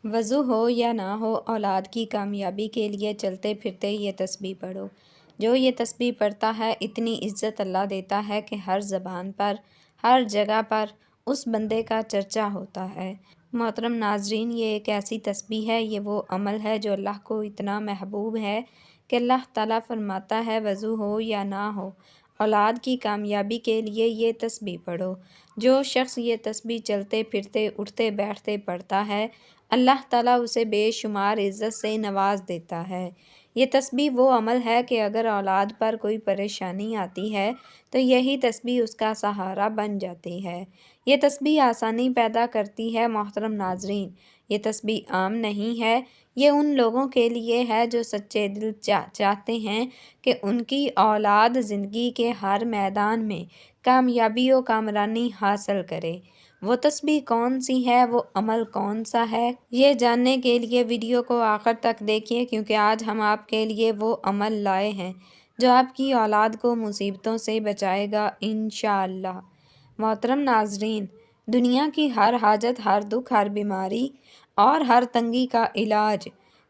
وضو ہو یا نہ ہو، اولاد کی کامیابی کے لیے چلتے پھرتے یہ تسبیح پڑھو۔ جو یہ تسبیح پڑھتا ہے اتنی عزت اللہ دیتا ہے کہ ہر زبان پر، ہر جگہ پر اس بندے کا چرچا ہوتا ہے۔ محترم ناظرین، یہ ایک ایسی تسبیح ہے، یہ وہ عمل ہے جو اللہ کو اتنا محبوب ہے کہ اللہ تعالیٰ فرماتا ہے وضو ہو یا نہ ہو، اولاد کی کامیابی کے لیے یہ تسبیح پڑھو۔ جو شخص یہ تسبیح چلتے پھرتے اٹھتے بیٹھتے پڑھتا ہے، اللہ تعالیٰ اسے بے شمار عزت سے نواز دیتا ہے۔ یہ تسبیح وہ عمل ہے کہ اگر اولاد پر کوئی پریشانی آتی ہے تو یہی تسبیح اس کا سہارا بن جاتی ہے۔ یہ تسبیح آسانی پیدا کرتی ہے۔ محترم ناظرین، یہ تسبیح عام نہیں ہے، یہ ان لوگوں کے لیے ہے جو سچے دل چاہتے ہیں کہ ان کی اولاد زندگی کے ہر میدان میں کامیابی و کامرانی حاصل کرے۔ وہ تسبیح کون سی ہے، وہ عمل کون سا ہے، یہ جاننے کے لیے ویڈیو کو آخر تک دیکھیے، کیونکہ آج ہم آپ کے لیے وہ عمل لائے ہیں جو آپ کی اولاد کو مصیبتوں سے بچائے گا انشاءاللہ۔ محترم ناظرین، دنیا کی ہر حاجت، ہر دکھ، ہر بیماری اور ہر تنگی کا علاج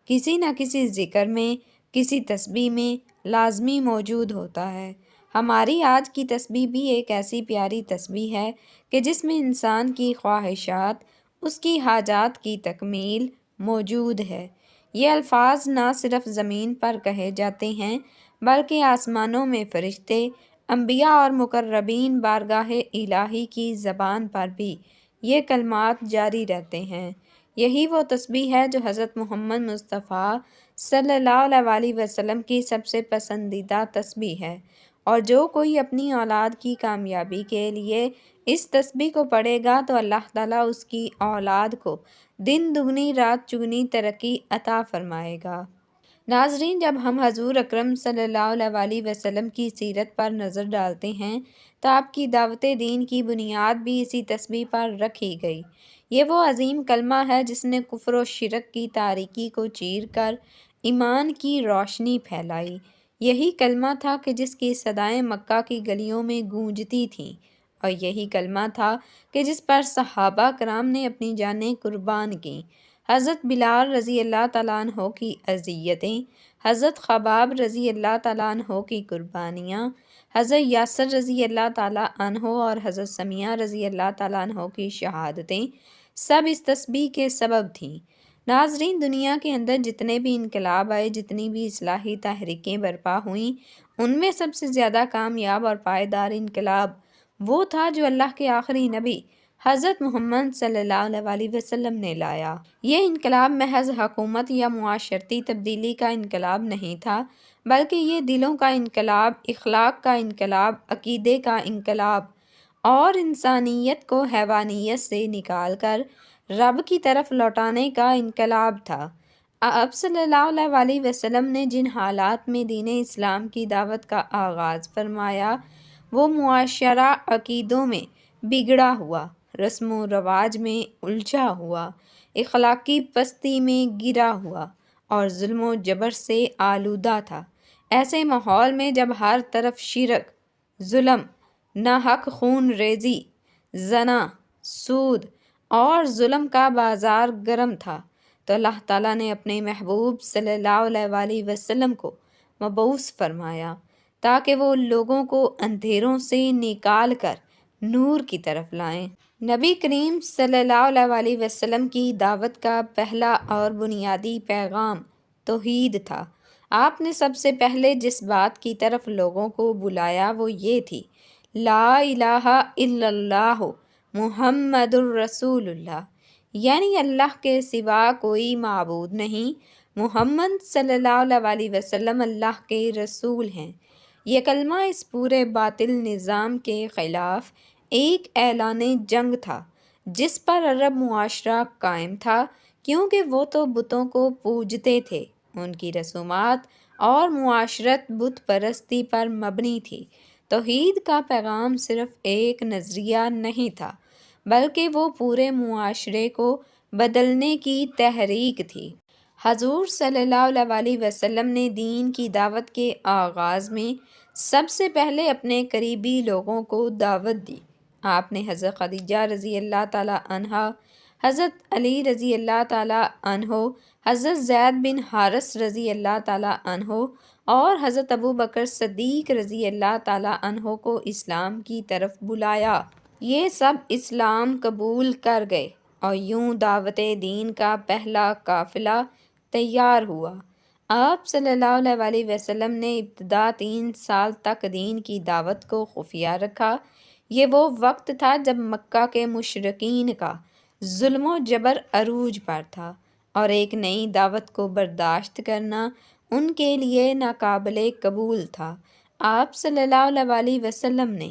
کسی نہ کسی ذکر میں، کسی تسبیح میں لازمی موجود ہوتا ہے۔ ہماری آج کی تسبیح بھی ایک ایسی پیاری تسبیح ہے کہ جس میں انسان کی خواہشات، اس کی حاجات کی تکمیل موجود ہے۔ یہ الفاظ نہ صرف زمین پر کہے جاتے ہیں بلکہ آسمانوں میں فرشتے، انبیاء اور مقربین بارگاہ الہی کی زبان پر بھی یہ کلمات جاری رہتے ہیں۔ یہی وہ تسبیح ہے جو حضرت محمد مصطفیٰ صلی اللہ علیہ وسلم کی سب سے پسندیدہ تسبیح ہے، اور جو کوئی اپنی اولاد کی کامیابی کے لیے اس تسبیح کو پڑھے گا تو اللہ تعالیٰ اس کی اولاد کو دن دگنی رات چگنی ترقی عطا فرمائے گا۔ ناظرین، جب ہم حضور اکرم صلی اللہ علیہ وسلم کی سیرت پر نظر ڈالتے ہیں تو آپ کی دعوت دین کی بنیاد بھی اسی تسبیح پر رکھی گئی۔ یہ وہ عظیم کلمہ ہے جس نے کفر و شرک کی تاریکی کو چیر کر ایمان کی روشنی پھیلائی۔ یہی کلمہ تھا کہ جس کی صدائیں مکہ کی گلیوں میں گونجتی تھیں، اور یہی کلمہ تھا کہ جس پر صحابہ کرام نے اپنی جانیں قربان کیں۔ حضرت بلال رضی اللہ تعالیٰ عنہ کی اذیتیں، حضرت خباب رضی اللہ تعالیٰ عنہ کی قربانیاں، حضرت یاسر رضی اللہ تعالیٰ عنہ اور حضرت سمیہ رضی اللہ تعالیٰ عنہ کی شہادتیں سب اس تسبیح کے سبب تھیں۔ ناظرین، دنیا کے اندر جتنے بھی انقلاب آئے، جتنی بھی اصلاحی تحریکیں برپا ہوئیں، ان میں سب سے زیادہ کامیاب اور پائیدار انقلاب وہ تھا جو اللہ کے آخری نبی حضرت محمد صلی اللہ علیہ وسلم نے لایا۔ یہ انقلاب محض حکومت یا معاشرتی تبدیلی کا انقلاب نہیں تھا، بلکہ یہ دلوں کا انقلاب، اخلاق کا انقلاب، عقیدے کا انقلاب اور انسانیت کو حیوانیت سے نکال کر رب کی طرف لوٹانے کا انقلاب تھا۔ آپ صلی اللہ علیہ وسلم نے جن حالات میں دین اسلام کی دعوت کا آغاز فرمایا، وہ معاشرہ عقیدوں میں بگڑا ہوا، رسم و رواج میں الجھا ہوا، اخلاقی پستی میں گرا ہوا اور ظلم و جبر سے آلودہ تھا۔ ایسے ماحول میں جب ہر طرف شرک، ظلم، ناحق خون ریزی، زنا، سود اور ظلم کا بازار گرم تھا، تو اللہ تعالیٰ نے اپنے محبوب صلی اللہ علیہ وسلم کو مبعوث فرمایا تاکہ وہ لوگوں کو اندھیروں سے نکال کر نور کی طرف لائیں۔ نبی کریم صلی اللہ علیہ وسلم کی دعوت کا پہلا اور بنیادی پیغام توحید تھا۔ آپ نے سب سے پہلے جس بات کی طرف لوگوں کو بلایا وہ یہ تھی، لا الہ الا اللہ محمد الرسول اللہ، یعنی اللہ کے سوا کوئی معبود نہیں، محمد صلی اللہ علیہ وسلم اللہ کے رسول ہیں۔ یہ کلمہ اس پورے باطل نظام کے خلاف ایک اعلان جنگ تھا جس پر عرب معاشرہ قائم تھا، کیونکہ وہ تو بتوں کو پوجتے تھے، ان کی رسومات اور معاشرت بت پرستی پر مبنی تھی۔ توحید کا پیغام صرف ایک نظریہ نہیں تھا، بلکہ وہ پورے معاشرے کو بدلنے کی تحریک تھی۔ حضور صلی اللہ علیہ وسلم نے دین کی دعوت کے آغاز میں سب سے پہلے اپنے قریبی لوگوں کو دعوت دی۔ آپ نے حضرت خدیجہ رضی اللہ تعالیٰ عنہا، حضرت علی رضی اللہ تعالیٰ عنہ، حضرت زید بن حارث رضی اللہ تعالیٰ عنہ اور حضرت ابو بکر صدیق رضی اللہ تعالیٰ عنہ کو اسلام کی طرف بلایا۔ یہ سب اسلام قبول کر گئے اور یوں دعوت دین کا پہلا قافلہ تیار ہوا۔ آپ صلی اللہ علیہ وسلم نے ابتدا 3 سال تک دین کی دعوت کو خفیہ رکھا۔ یہ وہ وقت تھا جب مکہ کے مشرکین کا ظلم و جبر عروج پر تھا اور ایک نئی دعوت کو برداشت کرنا ان کے لیے ناقابل قبول تھا۔ آپ صلی اللہ علیہ وسلم نے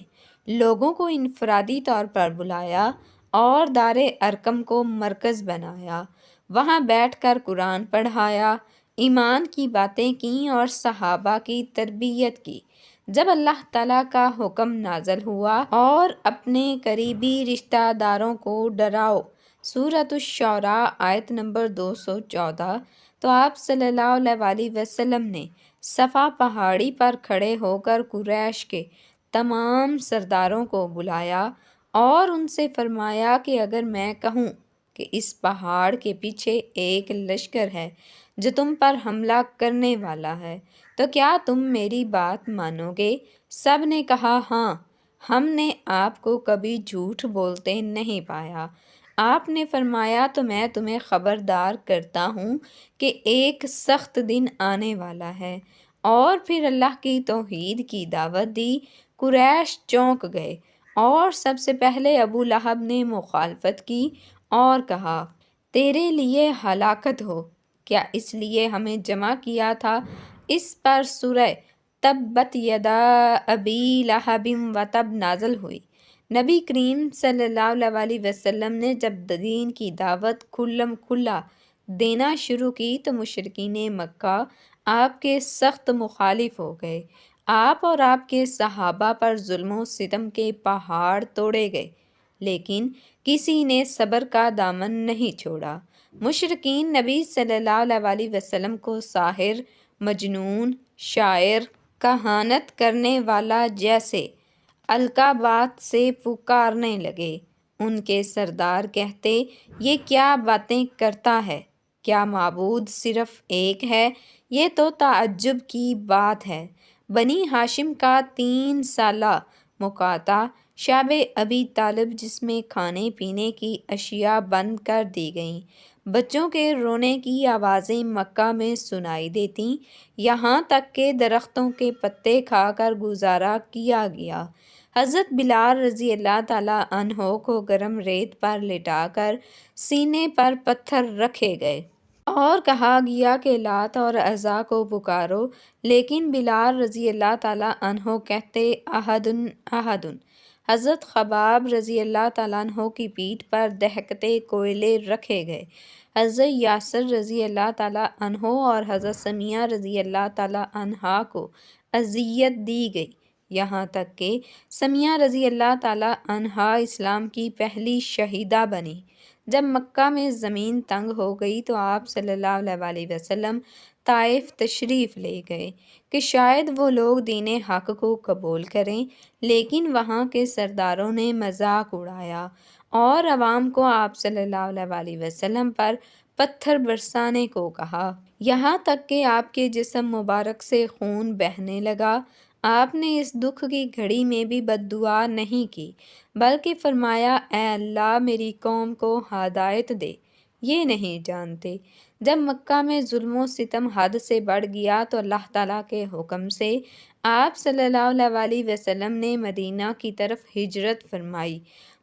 لوگوں کو انفرادی طور پر بلایا اور دار ارقم کو مرکز بنایا۔ وہاں بیٹھ کر قرآن پڑھایا، ایمان کی باتیں کیں اور صحابہ کی تربیت کی۔ جب اللہ تعالیٰ کا حکم نازل ہوا اور اپنے قریبی رشتہ داروں کو ڈراؤ، سورۃ الشعراء آیت نمبر 214، تو آپ صلی اللہ علیہ وسلم نے صفا پہاڑی پر کھڑے ہو کر قریش کے تمام سرداروں کو بلایا اور ان سے فرمایا کہ اگر میں کہوں کہ اس پہاڑ کے پیچھے ایک لشکر ہے جو تم پر حملہ کرنے والا ہے تو کیا تم میری بات مانو گے؟ سب نے کہا ہاں، ہم نے آپ کو کبھی جھوٹ بولتے نہیں پایا۔ آپ نے فرمایا تو میں تمہیں خبردار کرتا ہوں کہ ایک سخت دن آنے والا ہے، اور پھر اللہ کی توحید کی دعوت دی۔ قریش چونک گئے اور سب سے پہلے ابو لہب نے مخالفت کی اور کہا، تیرے لیے ہلاکت ہو، کیا اس لیے ہمیں جمع کیا تھا؟ اس پر سورہ تبت یدا ابی لہب وتب نازل ہوئی۔ نبی کریم صلی اللہ علیہ وسلم نے جب دین کی دعوت کھلم کھلا دینا شروع کی تو مشرکین مکہ آپ کے سخت مخالف ہو گئے۔ آپ اور آپ کے صحابہ پر ظلم و ستم کے پہاڑ توڑے گئے، لیکن کسی نے صبر کا دامن نہیں چھوڑا۔ مشرکین نبی صلی اللہ علیہ وسلم کو ساحر، مجنون، شاعر، کہانت کرنے والا جیسے القابات سے پکارنے لگے۔ ان کے سردار کہتے، یہ کیا باتیں کرتا ہے؟ کیا معبود صرف ایک ہے؟ یہ تو تعجب کی بات ہے۔ بنی ہاشم کا 3 سالہ مقاطع شب ابی طالب، جس میں کھانے پینے کی اشیاء بند کر دی گئیں، بچوں کے رونے کی آوازیں مکہ میں سنائی دیتیں، یہاں تک کہ درختوں کے پتے کھا کر گزارا کیا گیا۔ حضرت بلال رضی اللہ تعالیٰ عنہ کو گرم ریت پر لٹا کر سینے پر پتھر رکھے گئے اور کہا گیا کہ لات اور عزا کو پکارو، لیکن بلال رضی اللہ تعالیٰ عنہ کہتے، احدن احدن۔ حضرت خباب رضی اللہ تعالیٰ عنہ کی پیٹھ پر دہکتے کوئلے رکھے گئے۔ حضرت یاسر رضی اللہ تعالیٰ عنہ اور حضرت سمیہ رضی اللہ تعالیٰ عنہا کو اذیت دی گئی، یہاں تک کہ سمیہ رضی اللہ تعالیٰ عنہا اسلام کی پہلی شہیدہ بنی۔ جب مکہ میں زمین تنگ ہو گئی تو آپ صلی اللہ علیہ وسلم طائف تشریف لے گئے کہ شاید وہ لوگ دین حق کو قبول کریں، لیکن وہاں کے سرداروں نے مذاق اڑایا اور عوام کو آپ صلی اللہ علیہ وسلم پر پتھر برسانے کو کہا، یہاں تک کہ آپ کے جسم مبارک سے خون بہنے لگا۔ آپ نے اس دکھ کی گھڑی میں بھی بد دعا نہیں کی، بلکہ فرمایا، اے اللہ میری قوم کو ہدایت دے، یہ نہیں جانتے۔ جب مکہ میں ظلم و ستم حد سے بڑھ گیا تو اللہ تعالیٰ کے حکم سے آپ صلی اللہ علیہ وسلم نے مدینہ کی طرف ہجرت فرمائی۔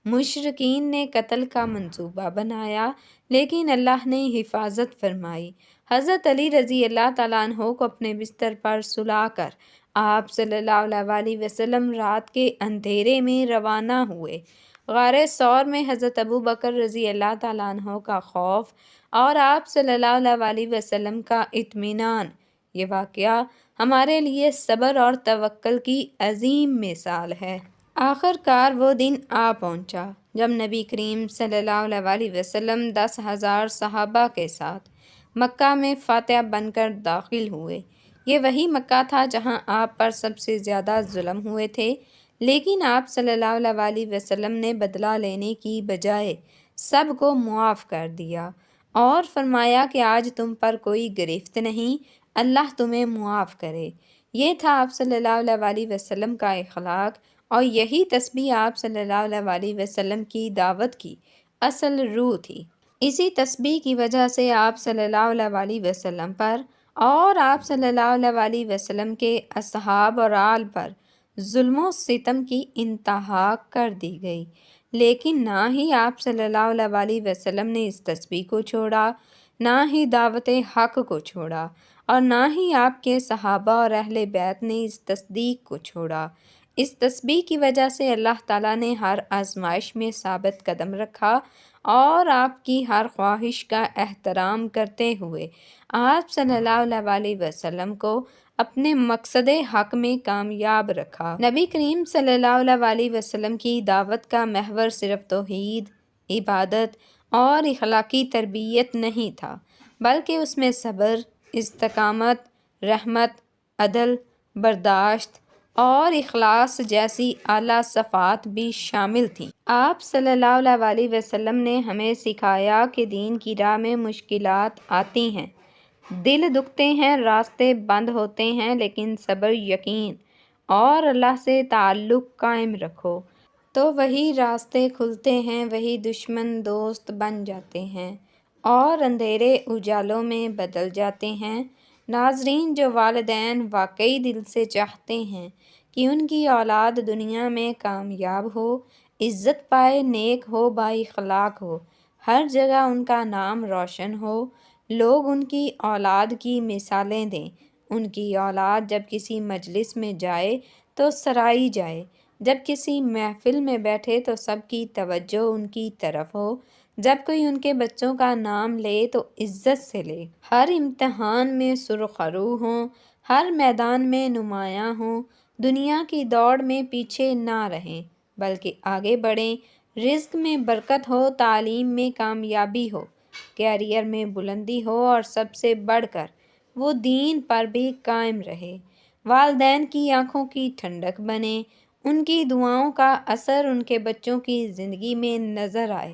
مشرکین نے قتل کا منصوبہ بنایا، لیکن اللہ نے حفاظت فرمائی۔ حضرت علی رضی اللہ تعالیٰ عنہ کو اپنے بستر پر سلا کر آپ صلی اللہ علیہ وسلم رات کے اندھیرے میں روانہ ہوئے۔ غار ثور میں حضرت ابو بکر رضی اللہ تعالیٰ عنہ کا خوف اور آپ صلی اللہ علیہ وسلم کا اطمینان، یہ واقعہ ہمارے لیے صبر اور توکل کی عظیم مثال ہے۔ آخر کار وہ دن آ پہنچا جب نبی کریم صلی اللہ علیہ وسلم 10,000 صحابہ کے ساتھ مکہ میں فاتح بن کر داخل ہوئے۔ یہ وہی مکہ تھا جہاں آپ پر سب سے زیادہ ظلم ہوئے تھے، لیکن آپ صلی اللہ علیہ وسلم نے بدلہ لینے کی بجائے سب کو معاف کر دیا اور فرمایا کہ آج تم پر کوئی گرفت نہیں، اللہ تمہیں معاف کرے۔ یہ تھا آپ صلی اللہ علیہ وسلم کا اخلاق، اور یہی تسبیح آپ صلی اللہ علیہ وسلم کی دعوت کی اصل روح تھی۔ اسی تسبیح کی وجہ سے آپ صلی اللہ علیہ وسلم پر اور آپ صلی اللہ علیہ وسلم کے اصحاب اور آل پر ظلم و ستم کی انتہا کر دی گئی، لیکن نہ ہی آپ صلی اللہ علیہ وسلم نے اس تسبیح کو چھوڑا، نہ ہی دعوت حق کو چھوڑا، اور نہ ہی آپ کے صحابہ اور اہل بیت نے اس تصدیق کو چھوڑا۔ اس تسبیح کی وجہ سے اللہ تعالیٰ نے ہر آزمائش میں ثابت قدم رکھا اور آپ کی ہر خواہش کا احترام کرتے ہوئے آپ صلی اللہ علیہ وسلم کو اپنے مقصد حق میں کامیاب رکھا۔ نبی کریم صلی اللہ علیہ وسلم کی دعوت کا محور صرف توحید، عبادت اور اخلاقی تربیت نہیں تھا، بلکہ اس میں صبر، استقامت، رحمت، عدل، برداشت اور اخلاص جیسی اعلیٰ صفات بھی شامل تھیں۔ آپ صلی اللہ علیہ وسلم نے ہمیں سکھایا کہ دین کی راہ میں مشکلات آتی ہیں، دل دکھتے ہیں، راستے بند ہوتے ہیں، لیکن صبر، یقین اور اللہ سے تعلق قائم رکھو تو وہی راستے کھلتے ہیں، وہی دشمن دوست بن جاتے ہیں اور اندھیرے اجالوں میں بدل جاتے ہیں۔ ناظرین، جو والدین واقعی دل سے چاہتے ہیں کہ ان کی اولاد دنیا میں کامیاب ہو، عزت پائے، نیک ہو، بااخلاق ہو، ہر جگہ ان کا نام روشن ہو، لوگ ان کی اولاد کی مثالیں دیں، ان کی اولاد جب کسی مجلس میں جائے تو سرائی جائے، جب کسی محفل میں بیٹھے تو سب کی توجہ ان کی طرف ہو، جب کوئی ان کے بچوں کا نام لے تو عزت سے لے، ہر امتحان میں سرخرو ہوں، ہر میدان میں نمایاں ہوں، دنیا کی دوڑ میں پیچھے نہ رہیں بلکہ آگے بڑھیں، رزق میں برکت ہو، تعلیم میں کامیابی ہو، کیریئر میں بلندی ہو، اور سب سے بڑھ کر وہ دین پر بھی قائم رہے، والدین کی آنکھوں کی ٹھنڈک بنے، ان کی دعاؤں کا اثر ان کے بچوں کی زندگی میں نظر آئے،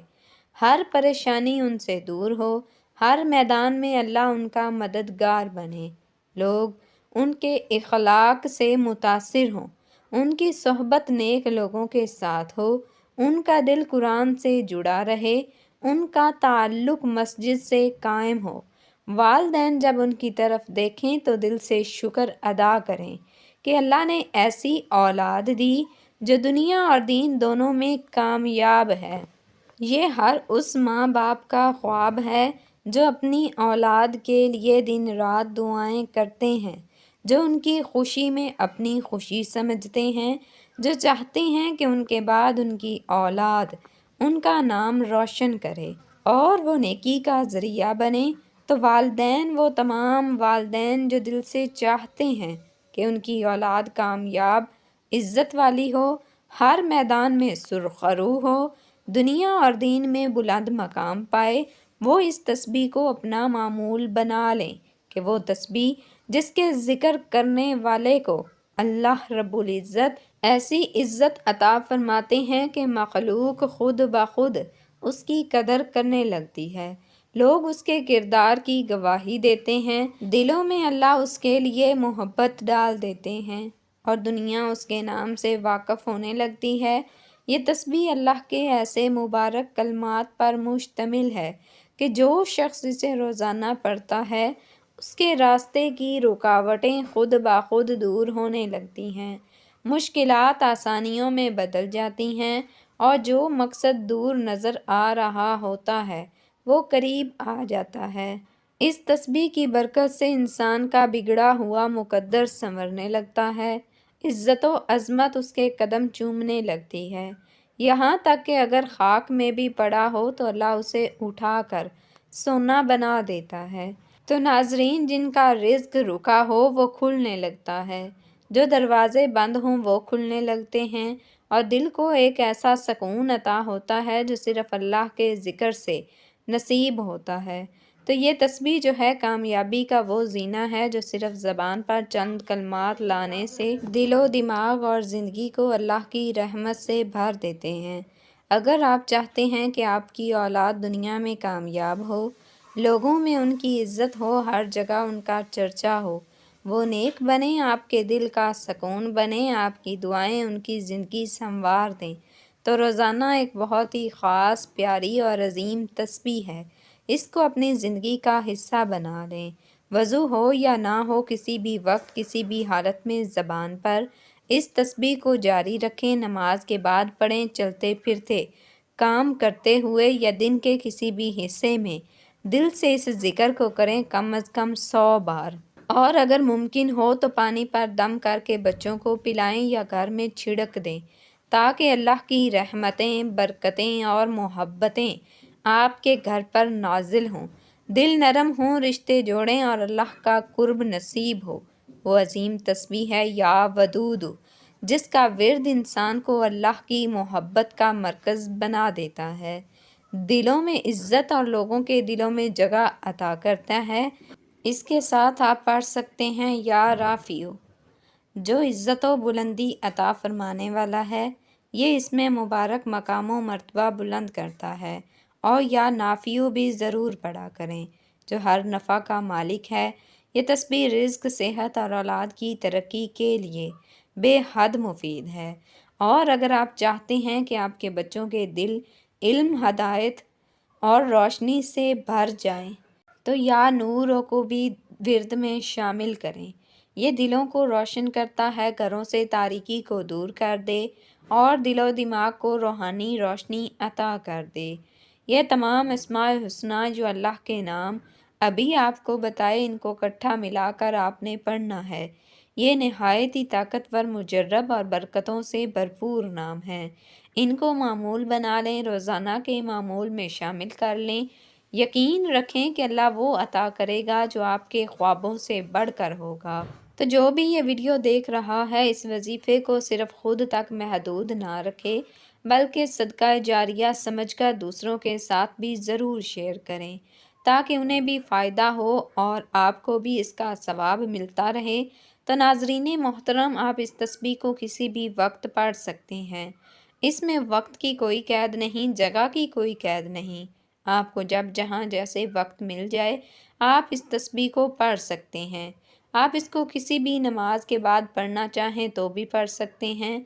ہر پریشانی ان سے دور ہو، ہر میدان میں اللہ ان کا مددگار بنے، لوگ ان کے اخلاق سے متاثر ہوں، ان کی صحبت نیک لوگوں کے ساتھ ہو، ان کا دل قرآن سے جڑا رہے، ان کا تعلق مسجد سے قائم ہو، والدین جب ان کی طرف دیکھیں تو دل سے شکر ادا کریں کہ اللہ نے ایسی اولاد دی جو دنیا اور دین دونوں میں کامیاب ہے۔ یہ ہر اس ماں باپ کا خواب ہے جو اپنی اولاد کے لیے دن رات دعائیں کرتے ہیں، جو ان کی خوشی میں اپنی خوشی سمجھتے ہیں، جو چاہتے ہیں کہ ان کے بعد ان کی اولاد ان کا نام روشن کرے اور وہ نیکی کا ذریعہ بنے۔ تو والدین، وہ تمام والدین جو دل سے چاہتے ہیں کہ ان کی اولاد کامیاب، عزت والی ہو، ہر میدان میں سرخرو ہو، دنیا اور دین میں بلند مقام پائے، وہ اس تسبیح کو اپنا معمول بنا لیں کہ وہ تسبیح جس کے ذکر کرنے والے کو اللہ رب العزت ایسی عزت عطا فرماتے ہیں کہ مخلوق خود بخود اس کی قدر کرنے لگتی ہے، لوگ اس کے کردار کی گواہی دیتے ہیں، دلوں میں اللہ اس کے لیے محبت ڈال دیتے ہیں اور دنیا اس کے نام سے واقف ہونے لگتی ہے۔ یہ تسبیح اللہ کے ایسے مبارک کلمات پر مشتمل ہے کہ جو شخص اسے روزانہ پڑھتا ہے اس کے راستے کی رکاوٹیں خود بخود دور ہونے لگتی ہیں، مشکلات آسانیوں میں بدل جاتی ہیں، اور جو مقصد دور نظر آ رہا ہوتا ہے وہ قریب آ جاتا ہے۔ اس تسبیح کی برکت سے انسان کا بگڑا ہوا مقدر سنورنے لگتا ہے، عزت و عظمت اس کے قدم چومنے لگتی ہے، یہاں تک کہ اگر خاک میں بھی پڑا ہو تو اللہ اسے اٹھا کر سونا بنا دیتا ہے۔ تو ناظرین، جن کا رزق رکا ہو وہ کھلنے لگتا ہے، جو دروازے بند ہوں وہ کھلنے لگتے ہیں، اور دل کو ایک ایسا سکون عطا ہوتا ہے جو صرف اللہ کے ذکر سے نصیب ہوتا ہے۔ تو یہ تسبیح جو ہے کامیابی کا وہ زینہ ہے جو صرف زبان پر چند کلمات لانے سے دل و دماغ اور زندگی کو اللہ کی رحمت سے بھر دیتے ہیں۔ اگر آپ چاہتے ہیں کہ آپ کی اولاد دنیا میں کامیاب ہو، لوگوں میں ان کی عزت ہو، ہر جگہ ان کا چرچا ہو، وہ نیک بنیں، آپ کے دل کا سکون بنیں، آپ کی دعائیں ان کی زندگی سنوار دیں، تو روزانہ ایک بہت ہی خاص، پیاری اور عظیم تسبیح ہے، اس کو اپنی زندگی کا حصہ بنا لیں۔ وضو ہو یا نہ ہو، کسی بھی وقت، کسی بھی حالت میں زبان پر اس تسبیح کو جاری رکھیں، نماز کے بعد پڑھیں، چلتے پھرتے، کام کرتے ہوئے یا دن کے کسی بھی حصے میں دل سے اس ذکر کو کریں کم از کم 100 بار، اور اگر ممکن ہو تو پانی پر دم کر کے بچوں کو پلائیں یا گھر میں چھڑک دیں، تاکہ اللہ کی رحمتیں، برکتیں اور محبتیں آپ کے گھر پر نازل ہوں، دل نرم ہوں، رشتے جوڑیں اور اللہ کا قرب نصیب ہو۔ وہ عظیم تسبیح ہے یا ودود، جس کا ورد انسان کو اللہ کی محبت کا مرکز بنا دیتا ہے، دلوں میں عزت اور لوگوں کے دلوں میں جگہ عطا کرتا ہے۔ اس کے ساتھ آپ پڑھ سکتے ہیں یا رافیو، جو عزت و بلندی عطا فرمانے والا ہے، یہ اس میں مبارک مقام و مرتبہ بلند کرتا ہے، اور یا نافیو بھی ضرور پڑھا کریں، جو ہر نفع کا مالک ہے۔ یہ تسبیح رزق، صحت اور اولاد کی ترقی کے لیے بے حد مفید ہے، اور اگر آپ چاہتے ہیں کہ آپ کے بچوں کے دل علم، ہدایت اور روشنی سے بھر جائیں تو یا نور کو بھی ورد میں شامل کریں۔ یہ دلوں کو روشن کرتا ہے، گھروں سے تاریکی کو دور کر دے اور دل و دماغ کو روحانی روشنی عطا کر دے۔ یہ تمام اسماء الحسنی جو اللہ کے نام ابھی آپ کو بتائے، ان کو اکٹھا ملا کر آپ نے پڑھنا ہے۔ یہ نہایت ہی طاقتور، مجرب اور برکتوں سے بھرپور نام ہیں۔ ان کو معمول بنا لیں، روزانہ کے معمول میں شامل کر لیں۔ یقین رکھیں کہ اللہ وہ عطا کرے گا جو آپ کے خوابوں سے بڑھ کر ہوگا۔ تو جو بھی یہ ویڈیو دیکھ رہا ہے، اس وظیفے کو صرف خود تک محدود نہ رکھے، بلکہ صدقہ جاریہ سمجھ کر دوسروں کے ساتھ بھی ضرور شیئر کریں، تاکہ انہیں بھی فائدہ ہو اور آپ کو بھی اس کا ثواب ملتا رہے۔ تو ناظرین محترم، آپ اس تسبیح کو کسی بھی وقت پڑھ سکتے ہیں۔ اس میں وقت کی کوئی قید نہیں، جگہ کی کوئی قید نہیں، آپ کو جب جہاں جیسے وقت مل جائے آپ اس تسبیح کو پڑھ سکتے ہیں۔ آپ اس کو کسی بھی نماز کے بعد پڑھنا چاہیں تو بھی پڑھ سکتے ہیں،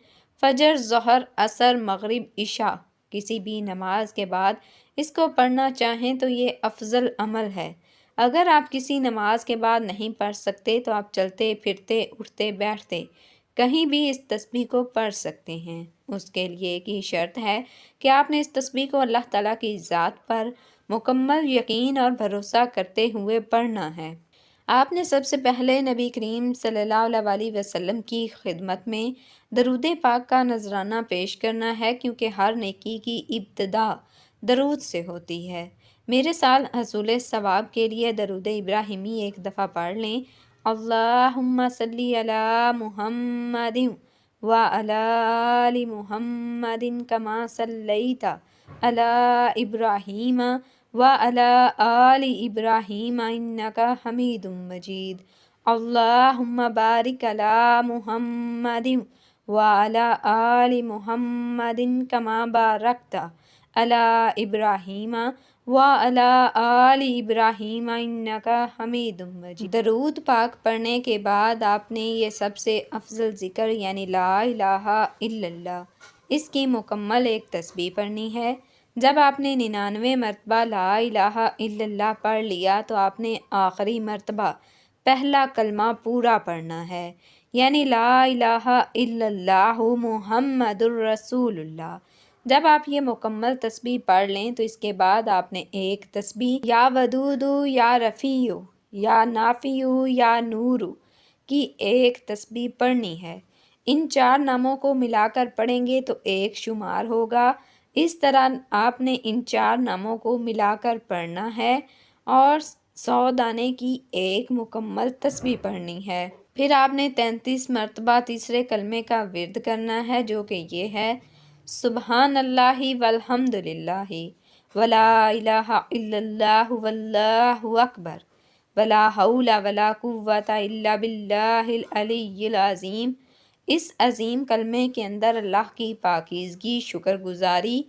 فجر، ظہر، عصر، مغرب، عشاء، کسی بھی نماز کے بعد اس کو پڑھنا چاہیں تو یہ افضل عمل ہے۔ اگر آپ کسی نماز کے بعد نہیں پڑھ سکتے تو آپ چلتے پھرتے، اٹھتے بیٹھتے کہیں بھی اس تسبیح کو پڑھ سکتے ہیں۔ اس کے لیے ایک ہی شرط ہے کہ آپ نے اس تسبیح کو اللہ تعالیٰ کی ذات پر مکمل یقین اور بھروسہ کرتے ہوئے پڑھنا ہے۔ آپ نے سب سے پہلے نبی کریم صلی اللہ علیہ وسلم کی خدمت میں درود پاک کا نذرانہ پیش کرنا ہے، کیونکہ ہر نیکی کی ابتدا درود سے ہوتی ہے۔ میرے سال حصول ثواب کے لیے درود ابراہیمی ایک دفعہ پڑھ لیں۔ اللہم صلی علی محمد وعلی آل محمد کما صلیت علی ابراہیم وعلی آل ابراہیم انک حمید مجید۔ اللہم بارک علی محمد وعلی آل محمد کما بارکت علی ابراہیم وعلی آل ابراہیم انک حمید مجید۔ درود پاک پڑھنے کے بعد آپ نے یہ سب سے افضل ذکر یعنی لا الہ الا اللہ، اس کی مکمل ایک تسبیح پڑھنی ہے۔ جب آپ نے 99 مرتبہ لا الہ الا اللہ پڑھ لیا تو آپ نے آخری مرتبہ پہلا کلمہ پورا پڑھنا ہے، یعنی لا الہ الا اللہ محمد الرسول اللہ۔ جب آپ یہ مکمل تسبیح پڑھ لیں تو اس کے بعد آپ نے ایک تسبیح یا ودود یا رفیع یا نافع یا نور کی ایک تسبیح پڑھنی ہے۔ ان 4 ناموں کو ملا کر پڑھیں گے تو ایک شمار ہوگا۔ اس طرح آپ نے ان 4 ناموں کو ملا کر پڑھنا ہے اور 100 دانے کی ایک مکمل تسبیح پڑھنی ہے۔ پھر آپ نے 33 مرتبہ تیسرے کلمے کا ورد کرنا ہے، جو کہ یہ ہے سبحان اللہ والحمد للہ ولا الہ الا اللہ واللہ اکبر ولا حول ولا قوۃ الا باللہ العلی العظیم۔ اس عظیم کلمے کے اندر اللہ کی پاکیزگی، شکر گزاری،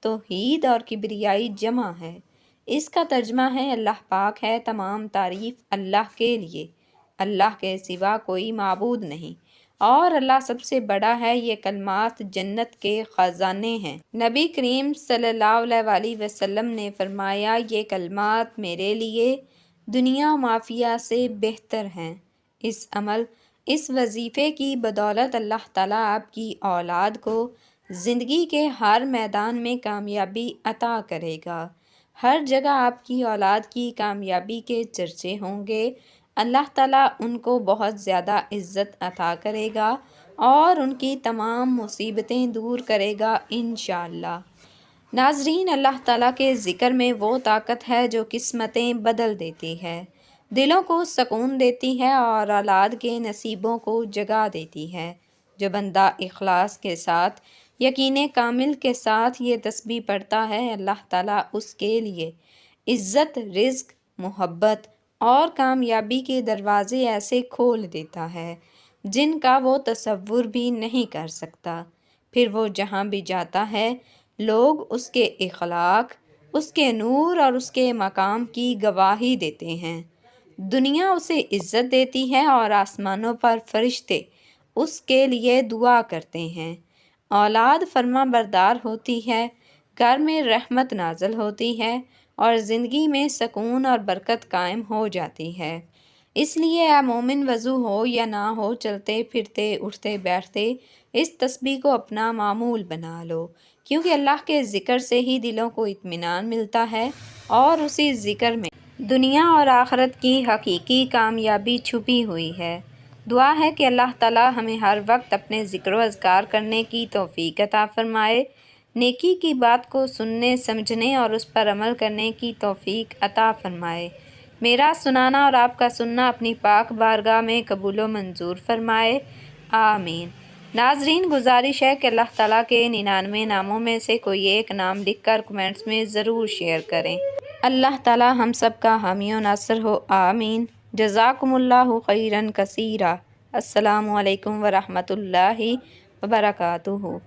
توحید اور کبریائی جمع ہے۔ اس کا ترجمہ ہے اللہ پاک ہے، تمام تعریف اللہ کے لیے، اللہ کے سوا کوئی معبود نہیں، اور اللہ سب سے بڑا ہے۔ یہ کلمات جنت کے خزانے ہیں۔ نبی کریم صلی اللہ علیہ وآلہ وسلم نے فرمایا، یہ کلمات میرے لیے دنیا و مافیہ سے بہتر ہیں۔ اس وظیفے کی بدولت اللہ تعالیٰ آپ کی اولاد کو زندگی کے ہر میدان میں کامیابی عطا کرے گا۔ ہر جگہ آپ کی اولاد کی کامیابی کے چرچے ہوں گے۔ اللہ تعالیٰ ان کو بہت زیادہ عزت عطا کرے گا اور ان کی تمام مصیبتیں دور کرے گا انشاءاللہ۔ ناظرین، اللہ تعالیٰ کے ذکر میں وہ طاقت ہے جو قسمتیں بدل دیتی ہے، دلوں کو سکون دیتی ہے اور اولاد کے نصیبوں کو جگا دیتی ہے۔ جو بندہ اخلاص کے ساتھ، یقین کامل کے ساتھ یہ تسبیح پڑھتا ہے، اللہ تعالیٰ اس کے لیے عزت، رزق، محبت اور کامیابی کے دروازے ایسے کھول دیتا ہے جن کا وہ تصور بھی نہیں کر سکتا۔ پھر وہ جہاں بھی جاتا ہے، لوگ اس کے اخلاق، اس کے نور اور اس کے مقام کی گواہی دیتے ہیں۔ دنیا اسے عزت دیتی ہے اور آسمانوں پر فرشتے اس کے لیے دعا کرتے ہیں۔ اولاد فرما بردار ہوتی ہے، گھر میں رحمت نازل ہوتی ہے اور زندگی میں سکون اور برکت قائم ہو جاتی ہے۔ اس لیے اے مومن، وضو ہو یا نہ ہو، چلتے پھرتے اٹھتے بیٹھتے اس تسبیح کو اپنا معمول بنا لو، کیونکہ اللہ کے ذکر سے ہی دلوں کو اطمینان ملتا ہے اور اسی ذکر میں دنیا اور آخرت کی حقیقی کامیابی چھپی ہوئی ہے۔ دعا ہے کہ اللہ تعالیٰ ہمیں ہر وقت اپنے ذکر و اذکار کرنے کی توفیق عطا فرمائے، نیکی کی بات کو سننے، سمجھنے اور اس پر عمل کرنے کی توفیق عطا فرمائے۔ میرا سنانا اور آپ کا سننا اپنی پاک بارگاہ میں قبول و منظور فرمائے، آمین۔ ناظرین، گزارش ہے کہ اللہ تعالیٰ کے 99 ناموں میں سے کوئی ایک نام لکھ کر کمنٹس میں ضرور شیئر کریں۔ اللہ تعالیٰ ہم سب کا حامی و ناصر ہو، آمین۔ جزاکم اللہ خیراً کثیرا۔ السلام علیکم ورحمۃ اللہ وبرکاتہ۔